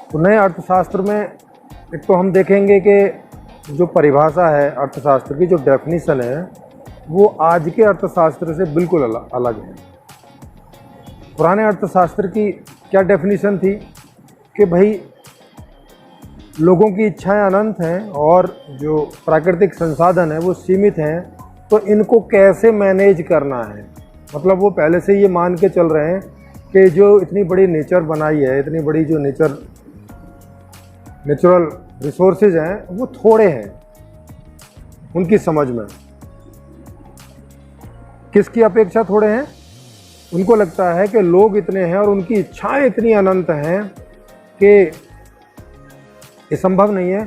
तो नए अर्थशास्त्र में एक तो हम देखेंगे कि जो परिभाषा है अर्थशास्त्र की, जो डेफिनीशन है, वो आज के अर्थशास्त्र से बिल्कुल अलग है। पुराने अर्थशास्त्र की क्या डेफिनीशन थी कि भाई लोगों की इच्छाएं अनंत हैं और जो प्राकृतिक संसाधन है वो सीमित हैं, तो इनको कैसे मैनेज करना है। मतलब वो पहले से ये मान के चल रहे हैं कि जो इतनी बड़ी नेचर बनाई है, इतनी बड़ी जो नेचुरल रिसोर्सेज हैं वो थोड़े हैं उनकी समझ में। किसकी अपेक्षा थोड़े हैं? उनको लगता है कि लोग इतने हैं और उनकी इच्छाएं इतनी अनंत हैं कि ये संभव नहीं है।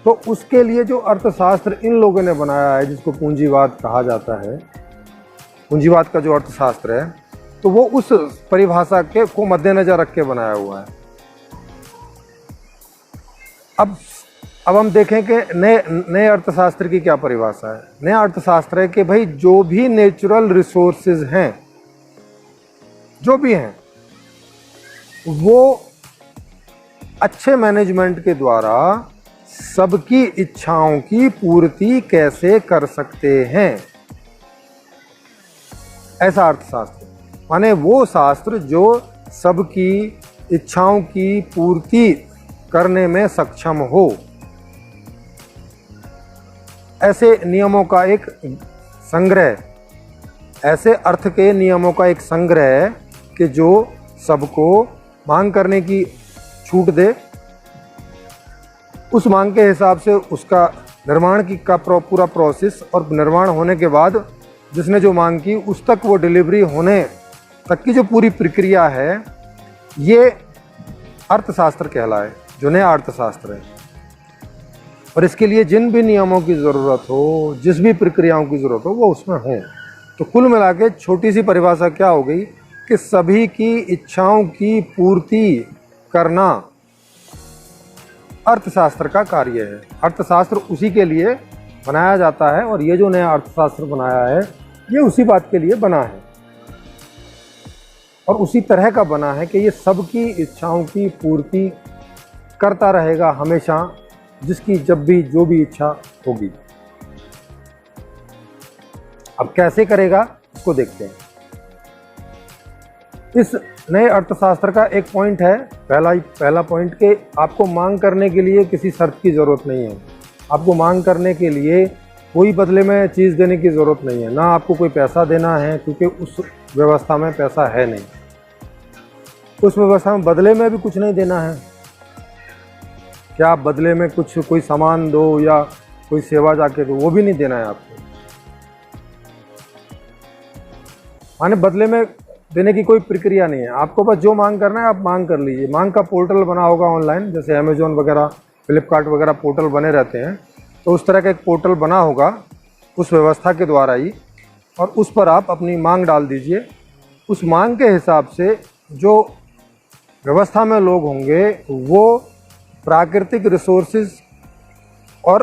तो उसके लिए जो अर्थशास्त्र इन लोगों ने बनाया है, जिसको पूंजीवाद कहा जाता है, पूंजीवाद का जो अर्थशास्त्र है, तो वो उस परिभाषा के को मद्देनजर रख के बनाया हुआ है। अब हम देखें कि नए अर्थशास्त्र की क्या परिभाषा है। नया अर्थशास्त्र है कि भाई जो भी नेचुरल रिसोर्सेज हैं, जो भी हैं, वो अच्छे मैनेजमेंट के द्वारा सबकी इच्छाओं की पूर्ति कैसे कर सकते हैं, ऐसा अर्थशास्त्र। माने वो शास्त्र जो सबकी इच्छाओं की पूर्ति करने में सक्षम हो, ऐसे नियमों का एक संग्रह, ऐसे अर्थ के नियमों का एक संग्रह कि जो सबको मांग करने की छूट दे, उस मांग के हिसाब से उसका निर्माण की का पूरा प्रोसेस, और निर्माण होने के बाद जिसने जो मांग की उस तक वो डिलीवरी होने तक की जो पूरी प्रक्रिया है, ये अर्थशास्त्र कहलाए, जो नया अर्थशास्त्र है। और इसके लिए जिन भी नियमों की ज़रूरत हो, जिस भी प्रक्रियाओं की ज़रूरत हो, वो उसमें हो। तो कुल मिला के छोटी सी परिभाषा क्या हो गई कि सभी की इच्छाओं की पूर्ति करना अर्थशास्त्र का कार्य है। अर्थशास्त्र उसी के लिए बनाया जाता है, और ये जो नया अर्थशास्त्र बनाया है ये उसी बात के लिए बना है, और उसी तरह का बना है कि ये सबकी इच्छाओं की पूर्ति करता रहेगा हमेशा, जिसकी जब भी जो भी इच्छा होगी। अब कैसे करेगा इसको देखते हैं। इस नए अर्थशास्त्र का एक पॉइंट है, पहला पॉइंट, कि आपको मांग करने के लिए किसी शर्त की ज़रूरत नहीं है। आपको मांग करने के लिए कोई बदले में चीज़ देने की ज़रूरत नहीं है, ना आपको कोई पैसा देना है, क्योंकि उस व्यवस्था में पैसा है नहीं। उस व्यवस्था में बदले में भी कुछ नहीं देना है। क्या आप बदले में कुछ कोई सामान दो या कोई सेवा जाके दो, वो भी नहीं देना है आपको। माने बदले में देने की कोई प्रक्रिया नहीं है। आपको बस जो मांग करना है आप मांग कर लीजिए। मांग का पोर्टल बना होगा ऑनलाइन, जैसे अमेजोन वगैरह, फ्लिपकार्ट वगैरह पोर्टल बने रहते हैं, तो उस तरह का एक पोर्टल बना होगा उस व्यवस्था के द्वारा ही, और उस पर आप अपनी मांग डाल दीजिए। उस मांग के हिसाब से जो व्यवस्था में लोग होंगे वो प्राकृतिक रिसोर्सेज और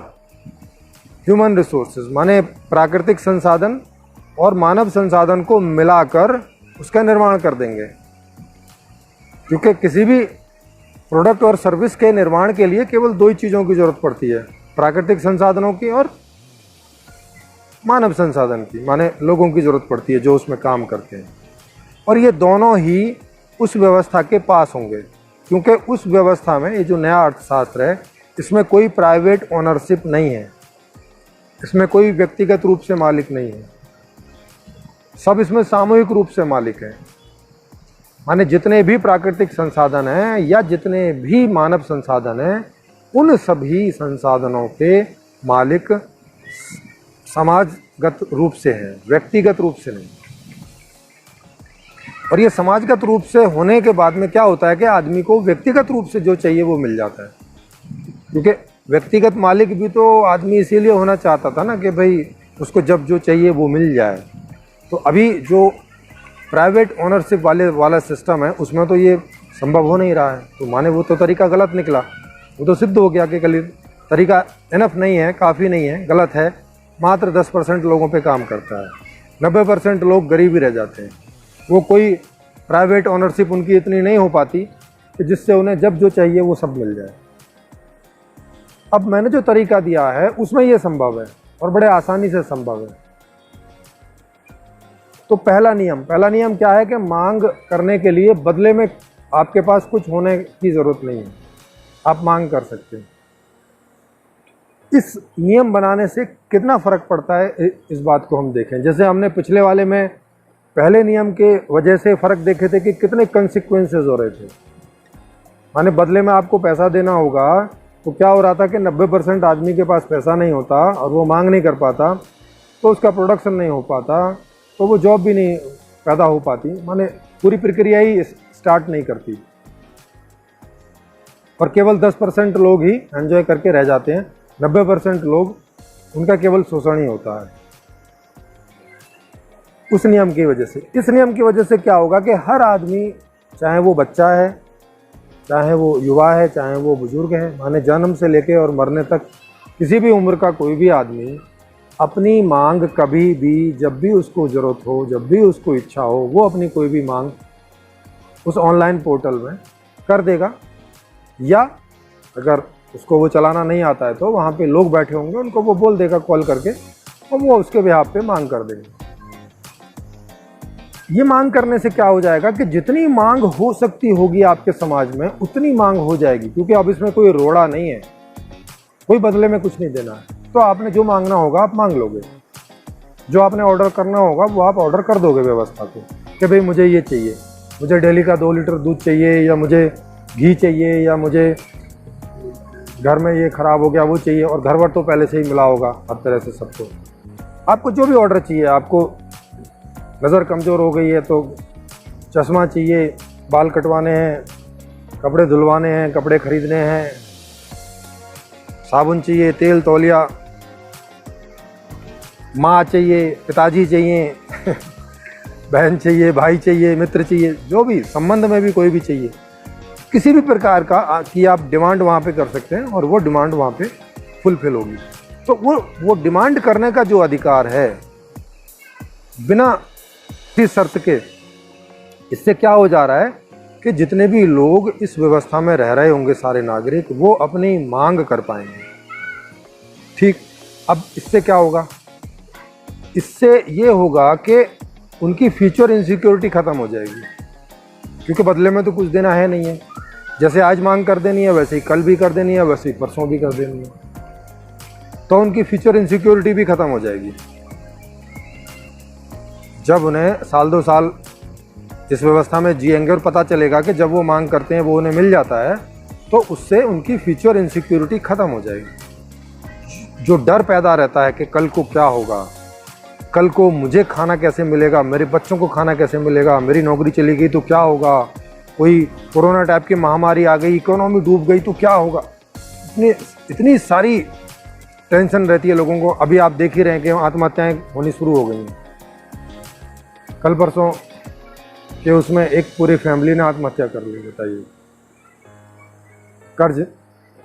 ह्यूमन रिसोर्सेज, माने प्राकृतिक संसाधन और मानव संसाधन को मिलाकर उसका निर्माण कर देंगे। क्योंकि किसी भी प्रोडक्ट और सर्विस के निर्माण के लिए केवल दो ही चीज़ों की ज़रूरत पड़ती है, प्राकृतिक संसाधनों की और मानव संसाधन की, माने लोगों की ज़रूरत पड़ती है जो उसमें काम करते हैं। और ये दोनों ही उस व्यवस्था के पास होंगे, क्योंकि उस व्यवस्था में ये जो नया अर्थशास्त्र है इसमें कोई प्राइवेट ओनरशिप नहीं है, इसमें कोई व्यक्तिगत रूप से मालिक नहीं है, सब इसमें सामूहिक रूप से मालिक हैं। माने जितने भी प्राकृतिक संसाधन हैं या जितने भी मानव संसाधन हैं, उन सभी संसाधनों के मालिक समाजगत रूप से हैं, व्यक्तिगत रूप से नहीं। और ये समाजगत रूप से होने के बाद में क्या होता है कि आदमी को व्यक्तिगत रूप से जो चाहिए वो मिल जाता है। क्योंकि व्यक्तिगत मालिक भी तो आदमी इसीलिए होना चाहता था ना कि भाई उसको जब जो चाहिए वो मिल जाए। तो अभी जो प्राइवेट ओनरशिप वाला सिस्टम है उसमें तो ये संभव हो नहीं रहा है। तो माने वो तो तरीका गलत निकला, वो तो सिद्ध हो गया कि तरीका इनफ नहीं है, काफ़ी नहीं है, गलत है। मात्र 10% लोगों पे काम करता है, 90% लोग गरीब ही रह जाते हैं। वो कोई प्राइवेट ओनरशिप उनकी इतनी नहीं हो पाती कि जिससे उन्हें जब जो चाहिए वो सब मिल जाए। अब मैंने जो तरीका दिया है उसमें ये संभव है और बड़े आसानी से संभव है। तो पहला नियम क्या है कि मांग करने के लिए बदले में आपके पास कुछ होने की ज़रूरत नहीं है, आप मांग कर सकते हैं। इस नियम बनाने से कितना फ़र्क पड़ता है इस बात को हम देखें। जैसे हमने पिछले वाले में पहले नियम के वजह से फ़र्क देखे थे कि कितने कंसिक्वेंसेस हो रहे थे। माने बदले में आपको पैसा देना होगा तो क्या हो रहा था कि 90% आदमी के पास पैसा नहीं होता और वो मांग नहीं कर पाता, तो उसका प्रोडक्शन नहीं हो पाता, तो वो जॉब भी नहीं पैदा हो पाती, माने पूरी प्रक्रिया ही स्टार्ट नहीं करती और केवल 10% लोग ही एंजॉय करके रह जाते हैं। 90% लोग, उनका केवल शोषण ही होता है उस नियम की वजह से। इस नियम की वजह से क्या होगा कि हर आदमी, चाहे वो बच्चा है, चाहे वो युवा है, चाहे वो बुजुर्ग है, माने जन्म से लेके और मरने तक किसी भी उम्र का कोई भी आदमी अपनी मांग कभी भी, जब भी उसको ज़रूरत हो, जब भी उसको इच्छा हो, वो अपनी कोई भी मांग उस ऑनलाइन पोर्टल में कर देगा। या अगर उसको वो चलाना नहीं आता है तो वहाँ पे लोग बैठे होंगे, उनको वो बोल देगा कॉल करके और वो उसके बिहाफ पे मांग कर देंगे। ये मांग करने से क्या हो जाएगा कि जितनी मांग हो सकती होगी आपके समाज में उतनी मांग हो जाएगी, क्योंकि अब इसमें कोई रोड़ा नहीं है, कोई बदले में कुछ नहीं देना है। तो आपने जो मांगना होगा आप मांग लोगे, जो आपने ऑर्डर करना होगा वो आप ऑर्डर कर दोगे व्यवस्था को कि भाई मुझे ये चाहिए, मुझे डेली का 2 लीटर दूध चाहिए, या मुझे घी चाहिए, या मुझे घर में ये ख़राब हो गया वो चाहिए। और घर वर तो पहले से ही मिला होगा हर तरह से सबको। आपको जो भी ऑर्डर चाहिए, आपको नज़र कमज़ोर हो गई है तो चश्मा चाहिए, बाल कटवाने हैं, कपड़े धुलवाने हैं, कपड़े ख़रीदने हैं, साबुन चाहिए, तेल तौलिया, माँ चाहिए, पिताजी चाहिए बहन चाहिए, भाई चाहिए, मित्र चाहिए, जो भी संबंध में भी कोई भी चाहिए, किसी भी प्रकार का कि आप डिमांड वहाँ पे कर सकते हैं और वो डिमांड वहाँ पे फुलफिल होगी। तो वो डिमांड करने का जो अधिकार है बिना किसी शर्त के, इससे क्या हो जा रहा है कि जितने भी लोग इस व्यवस्था में रह रहे होंगे, सारे नागरिक, वो अपनी मांग कर पाएंगे। ठीक, अब इससे क्या होगा? इससे ये होगा कि उनकी फ्यूचर इनसिक्योरिटी ख़त्म हो जाएगी, क्योंकि बदले में तो कुछ देना है नहीं है। जैसे आज मांग कर देनी है वैसे ही कल भी कर देनी है, वैसे ही परसों भी कर देनी है, तो उनकी फ्यूचर इनसिक्योरिटी भी ख़त्म हो जाएगी। जब उन्हें साल 2 साल इस व्यवस्था में जिएंगे और पता चलेगा कि जब वो मांग करते हैं वो उन्हें मिल जाता है, तो उससे उनकी फ्यूचर इनसिक्योरिटी ख़त्म हो जाएगी। जो डर पैदा रहता है कि कल को क्या होगा, कल को मुझे खाना कैसे मिलेगा, मेरे बच्चों को खाना कैसे मिलेगा, मेरी नौकरी चली गई तो क्या होगा, कोई कोरोना टाइप की महामारी आ गई, इकोनॉमी डूब गई तो क्या होगा, इतनी सारी टेंशन रहती है लोगों को। अभी आप देख ही रहे हैं कि आत्महत्याएं होनी शुरू हो गई हैं। कल परसों के उसमें एक पूरी फैमिली ने आत्महत्या कर ली, बताइए,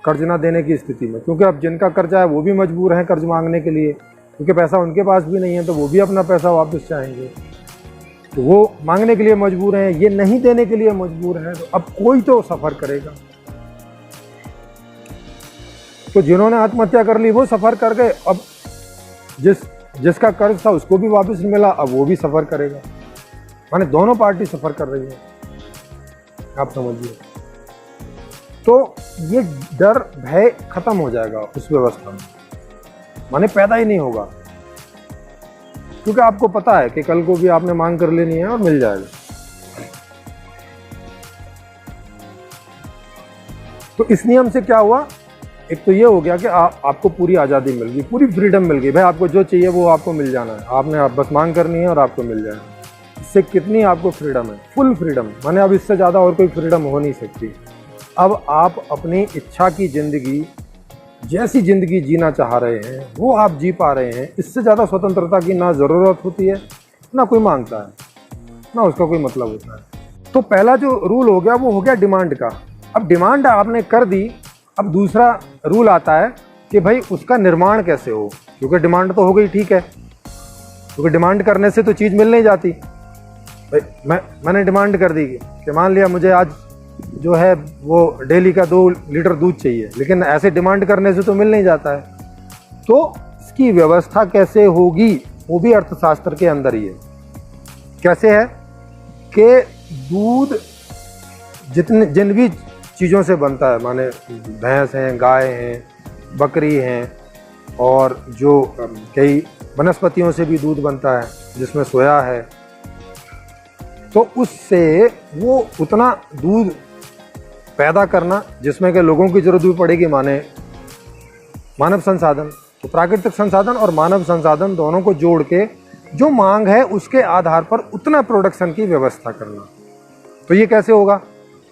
कर्ज ना देने की स्थिति में। क्योंकि अब जिनका कर्जा है वो भी मजबूर हैं कर्ज मांगने के लिए, क्योंकि पैसा उनके पास भी नहीं है, तो वो भी अपना पैसा वापस चाहेंगे, तो वो मांगने के लिए मजबूर हैं, ये नहीं देने के लिए मजबूर हैं। तो अब कोई तो सफ़र करेगा। तो जिन्होंने आत्महत्या कर ली वो सफ़र कर गए, अब जिसका कर्ज था उसको भी वापस मिला, अब वो भी सफ़र करेगा। माने दोनों पार्टी सफ़र कर रही है, आप समझिए। तो ये डर भय खत्म हो जाएगा उस व्यवस्था में, माने पैदा ही नहीं होगा, क्योंकि आपको पता है कि कल को भी आपने मांग कर लेनी है और मिल जाएगा। तो इस नियम से क्या हुआ, एक तो ये हो गया कि आपको पूरी आज़ादी मिल गई, पूरी फ्रीडम मिल गई। भाई आपको जो चाहिए वो आपको मिल जाना है, आपने बस मांग करनी है और आपको मिल जाएगा। इससे कितनी आपको फ्रीडम है, फुल फ्रीडम। माने अब इससे ज़्यादा और कोई फ्रीडम हो नहीं सकती। अब आप अपनी इच्छा की ज़िंदगी, जैसी ज़िंदगी जीना चाह रहे हैं वो आप जी पा रहे हैं। इससे ज़्यादा स्वतंत्रता की ना ज़रूरत होती है, ना कोई मांगता है, ना उसका कोई मतलब होता है। तो पहला जो रूल हो गया वो हो गया डिमांड का। अब डिमांड आपने कर दी, अब दूसरा रूल आता है कि भाई उसका निर्माण कैसे हो, क्योंकि डिमांड तो हो गई, ठीक है, क्योंकि डिमांड करने से तो चीज़ मिल नहीं जाती। भाई मैंने डिमांड कर दी कि मान लिया मुझे आज जो है वो डेली का 2 लीटर दूध चाहिए, लेकिन ऐसे डिमांड करने से तो मिल नहीं जाता है। तो इसकी व्यवस्था कैसे होगी वो भी अर्थशास्त्र के अंदर ही है। कैसे है कि दूध जिन भी चीज़ों से बनता है, माने भैंस हैं, गाय हैं, बकरी हैं, और जो कई वनस्पतियों से भी दूध बनता है जिसमें सोया है, तो उससे वो उतना दूध पैदा करना जिसमें कि लोगों की जरूरत भी पड़ेगी, माने मानव संसाधन। तो प्राकृतिक संसाधन और मानव संसाधन दोनों को जोड़ के जो मांग है उसके आधार पर उतना प्रोडक्शन की व्यवस्था करना। तो ये कैसे होगा?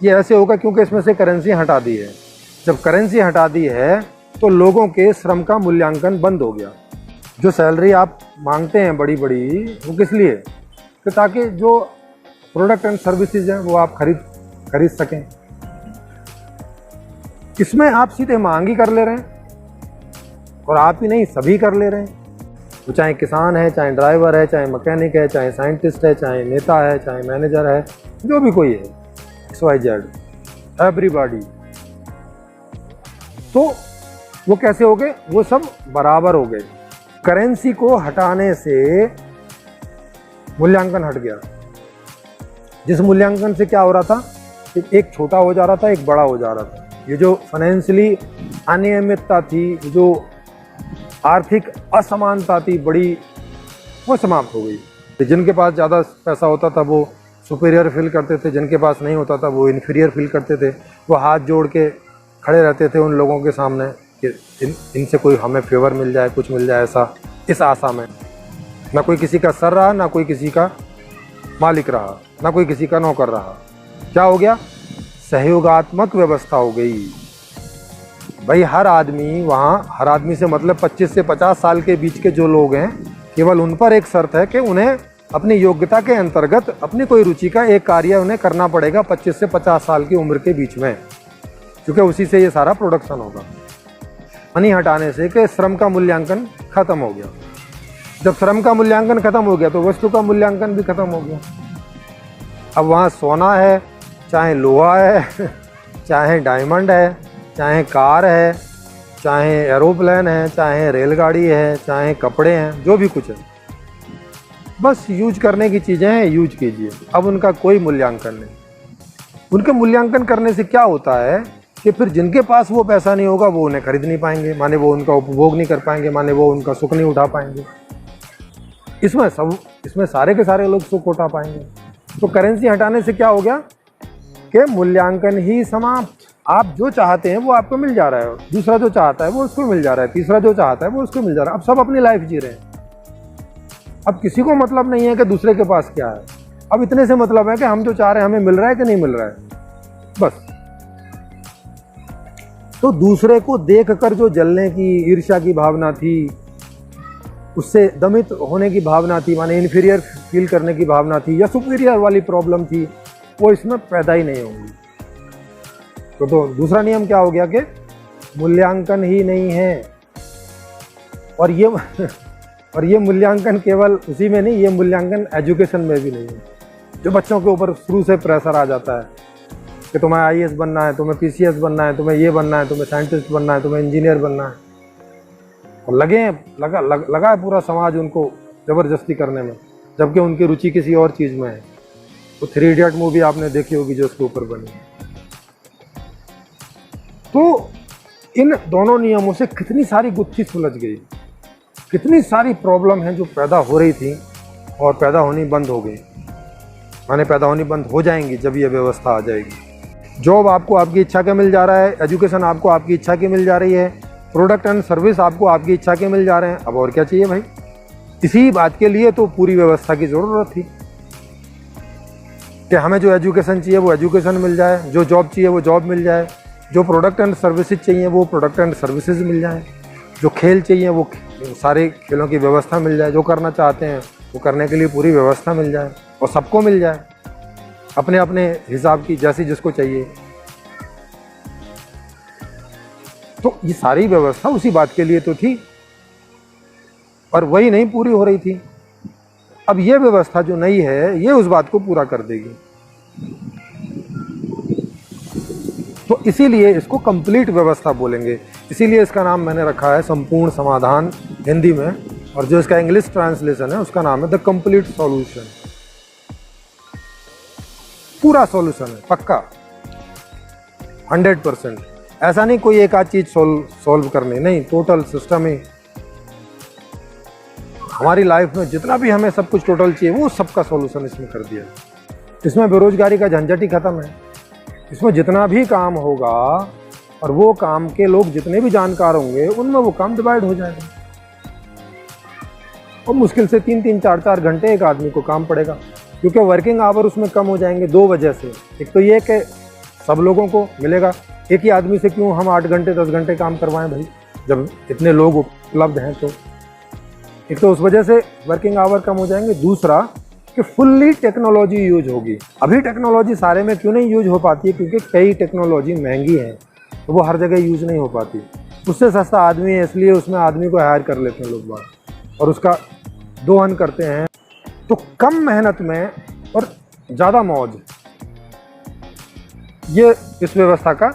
ये ऐसे होगा क्योंकि इसमें से करेंसी हटा दी है। जब करेंसी हटा दी है तो लोगों के श्रम का मूल्यांकन बंद हो गया। जो सैलरी आप मांगते हैं बड़ी बड़ी, वो किस लिए? कि ताकि जो प्रोडक्ट एंड सर्विसेज हैं वो आप खरीद सकें। इसमें आप सीधे मांग ही कर ले रहे हैं, और आप ही नहीं सभी कर ले रहे हैं। तो चाहे किसान है, चाहे ड्राइवर है, चाहे मैकेनिक है, चाहे साइंटिस्ट है, चाहे नेता है, चाहे मैनेजर है, जो भी कोई है, XYZ, एवरीबॉडी। तो वो कैसे हो गए? वो सब बराबर हो गए। करेंसी को हटाने से मूल्यांकन हट गया। जिस मूल्यांकन से क्या हो रहा था, एक छोटा हो जा रहा था, एक बड़ा हो जा रहा था। ये जो फाइनेंशियली अनियमितता थी, जो आर्थिक असमानता थी बड़ी, वो समाप्त हो गई। जिनके पास ज़्यादा पैसा होता था वो सुपीरियर फील करते थे, जिनके पास नहीं होता था वो इन्फीरियर फील करते थे। वो हाथ जोड़ के खड़े रहते थे उन लोगों के सामने कि इनसे कोई हमें फेवर मिल जाए, कुछ मिल जाए, ऐसा इस आशा में। ना कोई किसी का सर रहा, ना कोई किसी का मालिक रहा, ना कोई किसी का नौकर रहा। क्या हो गया? सहयोगात्मक व्यवस्था हो गई। भाई हर आदमी से मतलब 25 से 50 साल के बीच के जो लोग हैं, केवल उन पर एक शर्त है कि उन्हें अपनी योग्यता के अंतर्गत अपनी कोई रुचि का एक कार्य उन्हें करना पड़ेगा 25 से 50 साल की उम्र के बीच में, क्योंकि उसी से ये सारा प्रोडक्शन होगा। मनी हटाने से कि श्रम का मूल्यांकन खत्म हो गया। जब श्रम का मूल्यांकन खत्म हो गया तो वस्तु का मूल्यांकन भी खत्म हो गया। अब वहाँ सोना है, चाहे लोहा है, चाहे डायमंड है, चाहे कार है, चाहे एरोप्लेन है, चाहे रेलगाड़ी है, चाहे कपड़े हैं, जो भी कुछ है, बस यूज करने की चीज़ें हैं, यूज कीजिए। अब उनका कोई मूल्यांकन नहीं। उनके मूल्यांकन करने से क्या होता है कि फिर जिनके पास वो पैसा नहीं होगा वो उन्हें खरीद नहीं पाएंगे, माने वो उनका उपभोग नहीं कर पाएंगे, माने वो उनका सुख नहीं उठा पाएंगे। इसमें सारे के सारे लोग सुख उठा पाएंगे। तो करेंसी हटाने से क्या हो गया कि मूल्यांकन ही समाप्त। आप जो चाहते हैं वो आपको मिल जा रहा है, दूसरा जो चाहता है वो उसको मिल जा रहा है, तीसरा जो चाहता है वो उसको मिल जा रहा है। अब सब अपनी लाइफ जी रहे हैं। अब किसी को मतलब नहीं है कि दूसरे के पास क्या है। अब इतने से मतलब है कि हम जो चाह रहे हैं हमें मिल रहा है कि नहीं मिल रहा है, बस। तो दूसरे को देखकर जो जलने की, ईर्ष्या की भावना थी, उससे दमित होने की भावना थी, माने इन्फीरियर फील करने की भावना थी, या सुपीरियर वाली प्रॉब्लम थी, वो इसमें पैदा ही नहीं होगी। तो दूसरा नियम क्या हो गया कि मूल्यांकन ही नहीं है। और ये मूल्यांकन केवल उसी में नहीं, ये मूल्यांकन एजुकेशन में भी नहीं है। जो बच्चों के ऊपर शुरू से प्रेशर आ जाता है कि तुम्हें IAS बनना है, तुम्हें PCS बनना है, तुम्हें ये बनना है, तुम्हें साइंटिस्ट बनना है, तुम्हें इंजीनियर बनना है, और लगा है पूरा समाज उनको ज़बरदस्ती करने में, जबकि उनकी रुचि किसी और चीज़ में है। तो 3 इडियट मूवी आपने देखी होगी जो उसके ऊपर बनी। तो इन दोनों नियमों से कितनी सारी गुत्थी सुलझ गई, कितनी सारी प्रॉब्लम हैं जो पैदा हो रही थी और पैदा होनी बंद हो गई, माने पैदा होनी बंद हो जाएंगी जब ये व्यवस्था आ जाएगी। जॉब आपको आपकी इच्छा के मिल जा रहा है, एजुकेशन आपको आपकी इच्छा की मिल जा रही है, प्रोडक्ट एंड सर्विस आपको आपकी इच्छा के मिल जा रहे हैं। अब और क्या चाहिए भाई? इसी बात के लिए तो पूरी व्यवस्था की ज़रूरत थी कि हमें जो एजुकेशन चाहिए वो एजुकेशन मिल जाए, जो जॉब चाहिए वो जॉब मिल जाए, जो प्रोडक्ट एंड सर्विसेज चाहिए वो प्रोडक्ट एंड सर्विसेज मिल जाए, जो खेल चाहिए वो सारे खेलों की व्यवस्था मिल जाए, जो करना चाहते हैं वो करने के लिए पूरी व्यवस्था मिल जाए, और सबको मिल जाए अपने अपने हिसाब की, जैसी जिसको चाहिए। तो ये सारी व्यवस्था उसी बात के लिए तो थी, और वही नहीं पूरी हो रही थी। अब ये व्यवस्था जो नई है ये उस बात को पूरा कर देगी। तो इसीलिए इसको कंप्लीट व्यवस्था बोलेंगे, इसीलिए इसका नाम मैंने रखा है संपूर्ण समाधान हिंदी में, और जो इसका इंग्लिश ट्रांसलेशन है उसका नाम है द कंप्लीट सॉल्यूशन। पूरा सॉल्यूशन है, पक्का 100%। ऐसा नहीं कोई एक आध चीज सॉल्व करनी, नहीं, टोटल सिस्टम ही। हमारी लाइफ में जितना भी हमें सब कुछ टोटल चाहिए वो सबका सॉल्यूशन इसमें कर दिया। इसमें बेरोजगारी का झंझट ही खत्म है। इसमें जितना भी काम होगा और वो काम के लोग जितने भी जानकार होंगे उनमें वो काम डिवाइड हो जाएगा, और मुश्किल से 3-3, 4-4 घंटे एक आदमी को काम पड़ेगा, क्योंकि वर्किंग आवर उसमें कम हो जाएंगे 2 वजह से। एक तो ये कि सब लोगों को मिलेगा, एक ही आदमी से क्यों हम 8 घंटे 10 घंटे काम करवाएं भाई, जब इतने लोग उपलब्ध हैं। तो एक तो उस वजह से वर्किंग आवर कम हो जाएंगे, दूसरा कि फुल्ली टेक्नोलॉजी यूज होगी। अभी टेक्नोलॉजी सारे में क्यों नहीं यूज हो पाती है, क्योंकि कई टेक्नोलॉजी महंगी है तो वो हर जगह यूज नहीं हो पाती। उससे सस्ता आदमी है इसलिए उसमें आदमी को हायर कर लेते हैं लोग बात, और उसका दोहन करते हैं। तो कम मेहनत में और ज़्यादा मौज, ये इस व्यवस्था का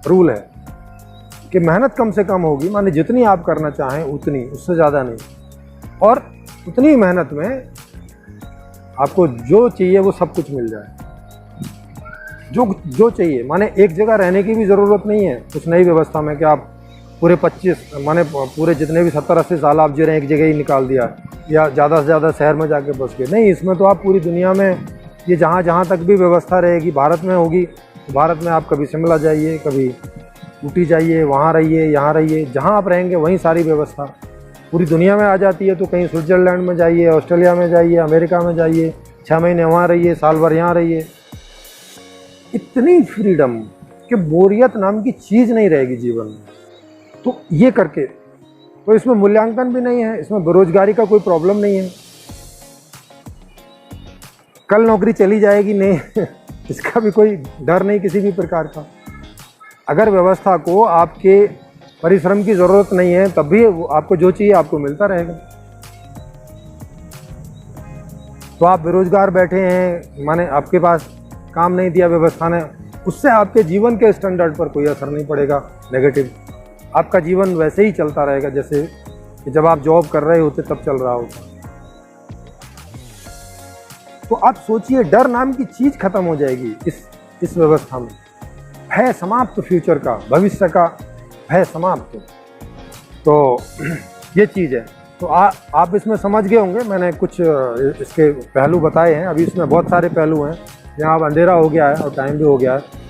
रूल है कि मेहनत कम से कम होगी, माने जितनी आप करना चाहें उतनी, उससे ज़्यादा नहीं, और उतनी मेहनत में आपको जो चाहिए वो सब कुछ मिल जाए, जो चाहिए। माने एक जगह रहने की भी ज़रूरत नहीं है उस नई व्यवस्था में कि आप पूरे 25 माने पूरे जितने भी 70-80 साल आप जी रहे हैं एक जगह ही निकाल दिया, या ज़्यादा से ज़्यादा शहर में जाके बस गए। नहीं, इसमें तो आप पूरी दुनिया में ये जहाँ तक भी व्यवस्था रहेगी भारत में होगी, तो भारत में आप कभी शिमला जाइए, कभी ऊटी जाइए, वहाँ रहिए, यहाँ रहिए, जहाँ आप रहेंगे वहीं सारी व्यवस्था पूरी दुनिया में आ जाती है। तो कहीं स्विट्ज़रलैंड में जाइए, ऑस्ट्रेलिया में जाइए, अमेरिका में जाइए, 6 महीने वहाँ रहिए, साल भर यहाँ रहिए। इतनी फ्रीडम कि बोरियत नाम की चीज़ नहीं रहेगी जीवन में। तो ये करके तो इसमें मूल्यांकन भी नहीं है, इसमें बेरोजगारी का कोई प्रॉब्लम नहीं है, कल नौकरी चली जाएगी नहीं इसका भी कोई डर नहीं किसी भी प्रकार का। अगर व्यवस्था को आपके परिश्रम की ज़रूरत नहीं है तब भी आपको जो चाहिए आपको मिलता रहेगा। तो आप बेरोजगार बैठे हैं, माने आपके पास काम नहीं दिया व्यवस्था ने, उससे आपके जीवन के स्टैंडर्ड पर कोई असर नहीं पड़ेगा नेगेटिव। आपका जीवन वैसे ही चलता रहेगा जैसे कि जब आप जॉब कर रहे होते तब चल रहा होगा। तो आप सोचिए, डर नाम की चीज़ खत्म हो जाएगी इस व्यवस्था में। भय समाप्त, फ्यूचर का, भविष्य का भय समाप्त। तो ये चीज़ है। तो आप इसमें समझ गए होंगे, मैंने कुछ इसके पहलू बताए हैं। अभी इसमें बहुत सारे पहलू हैं, यहाँ अब अंधेरा हो गया है और टाइम भी हो गया है।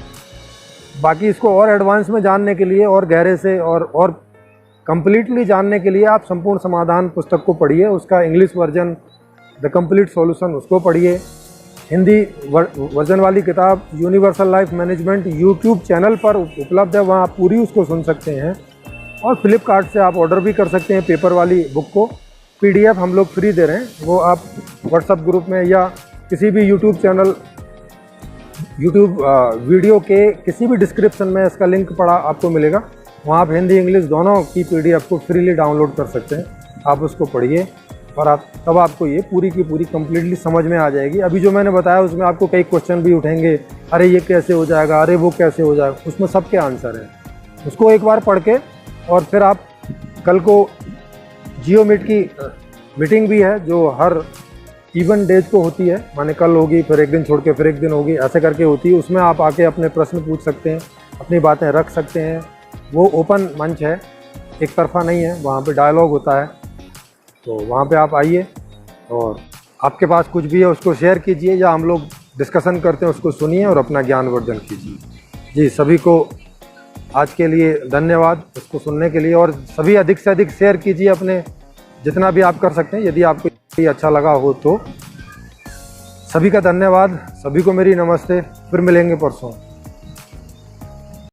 बाकी इसको और एडवांस में जानने के लिए और गहरे से और कंप्लीटली जानने के लिए आप संपूर्ण समाधान पुस्तक को पढ़िए, उसका English version the complete solution उसको पढ़िए। हिंदी वर्जन वाली किताब universal life management YouTube channel पर उपलब्ध है, वहाँ आप पूरी उसको सुन सकते हैं। और फ्लिपकार्ट से आप ऑर्डर भी कर सकते हैं पेपर वाली बुक को। PDF हम लोग फ्री दे रहे हैं, वो आप व्हाट्सएप ग्रुप में या किसी भी यूट्यूब वीडियो के किसी भी डिस्क्रिप्शन में इसका लिंक पड़ा आपको मिलेगा, वहाँ आप हिंदी इंग्लिश दोनों की PDF को फ्रीली डाउनलोड कर सकते हैं। आप उसको पढ़िए और तब आपको ये पूरी की पूरी कम्प्लीटली समझ में आ जाएगी। अभी जो मैंने बताया उसमें आपको कई क्वेश्चन भी उठेंगे, अरे ये कैसे हो जाएगा, अरे वो कैसे हो जाएगा, उसमें सबके आंसर हैं। उसको एक बार पढ़ के और फिर आप कल को जियो मीट की मीटिंग भी है जो हर इवन डेज को होती है, माने कल होगी, फिर एक दिन छोड़ के फिर एक दिन होगी, ऐसे करके होती है। उसमें आप आके अपने प्रश्न पूछ सकते हैं, अपनी बातें रख सकते हैं। वो ओपन मंच है, एक तरफा नहीं है, वहाँ पे डायलॉग होता है। तो वहाँ पे आप आइए और आपके पास कुछ भी है उसको शेयर कीजिए, या हम लोग डिस्कशन करते हैं उसको सुनिए और अपना ज्ञानवर्धन कीजिए। जी, सभी को आज के लिए धन्यवाद इसको सुनने के लिए, और सभी अधिक से अधिक शेयर कीजिए अपने, जितना भी आप कर सकते हैं। यदि आपको ये अच्छा लगा हो तो सभी का धन्यवाद, सभी को मेरी नमस्ते। फिर मिलेंगे परसों।